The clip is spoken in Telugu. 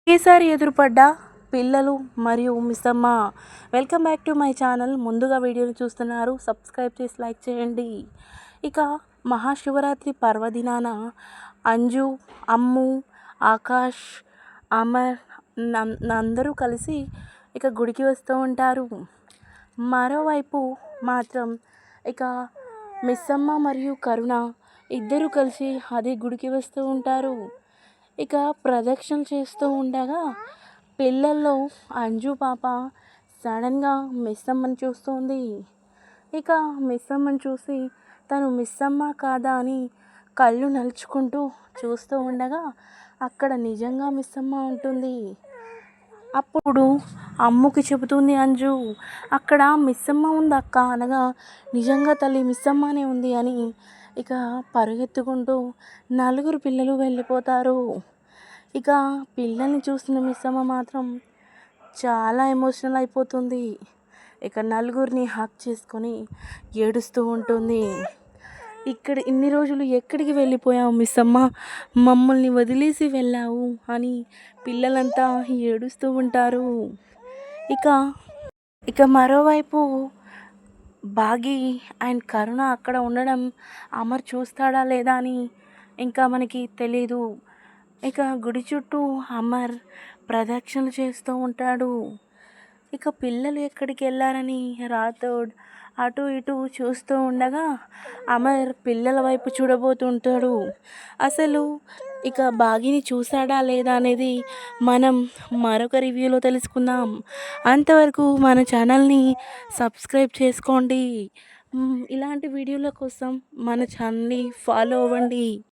ఒకేసారి ఎదురుపడ్డ పిల్లలు మరియు Missamma. Welcome back to my channel. ముందుగా వీడియోని చూస్తున్నారు, సబ్స్క్రైబ్ చేసి లైక్ చేయండి. ఇక మహాశివరాత్రి పర్వదినాన అంజు, అమ్ము, ఆకాష్, అమర్ అందరూ కలిసి ఇక గుడికి వస్తూ ఉంటారు. మరోవైపు మాత్రం ఇక మిస్సమ్మ మరియు కరుణ ఇద్దరు కలిసి అదే గుడికి వస్తూ ఉంటారు. ఇక ప్రదక్షిణలు చేస్తూ ఉండగా పిల్లల్లో అంజు పాప సడన్గా మిస్సమ్మని చూస్తుంది. ఇక మిస్సమ్మని చూసి తను మిస్సమ్మ కాదా అని కళ్ళు నలుచుకుంటూ చూస్తూ ఉండగా అక్కడ నిజంగా మిస్సమ్మ ఉంటుంది. అప్పుడు అమ్ముకి చెబుతుంది అంజు, అక్కడ మిస్సమ్మ ఉంది అక్క అనగా, నిజంగా తల్లి మిస్సమ్మనే ఉంది అని ఇక పరుగెత్తుకుంటూ నలుగురు పిల్లలు వెళ్ళిపోతారు. ఇక పిల్లల్ని చూసిన మిస్సమ్మ మాత్రం చాలా ఎమోషనల్ అయిపోతుంది. ఇక నలుగురిని హక్ చేసుకొని ఏడుస్తూ ఉంటుంది. ఇక్కడ ఇన్ని రోజులు ఎక్కడికి వెళ్ళిపోయావు మిస్సమ్మ, మమ్మల్ని వదిలేసి వెళ్ళావు అని పిల్లలంతా ఏడుస్తూ ఉంటారు. ఇక ఇక మరోవైపు బాగి అండ్ కరుణ అక్కడ ఉండడం అమర్ చూస్తాడా లేదా అని ఇంకా మనకి తెలీదు. ఇక గుడి చుట్టూ అమర్ ప్రదక్షిణలు చేస్తూ ఉంటాడు. ఇక పిల్లలు ఎక్కడికి వెళ్ళారని రాథోడ్ అటు ఇటు చూస్తూ ఉండగా అమర్ పిల్లల వైపు చూడబోతుంటాడు. అసలు ఇక బాగిని చూసాడా లేదా అనేది మనం మరొక రివ్యూలో తెలుసుకుందాం. అంతవరకు మన ఛానల్ని సబ్స్క్రైబ్ చేసుకోండి. ఇలాంటి వీడియోల కోసం మన ఛానల్ని ఫాలో అవ్వండి.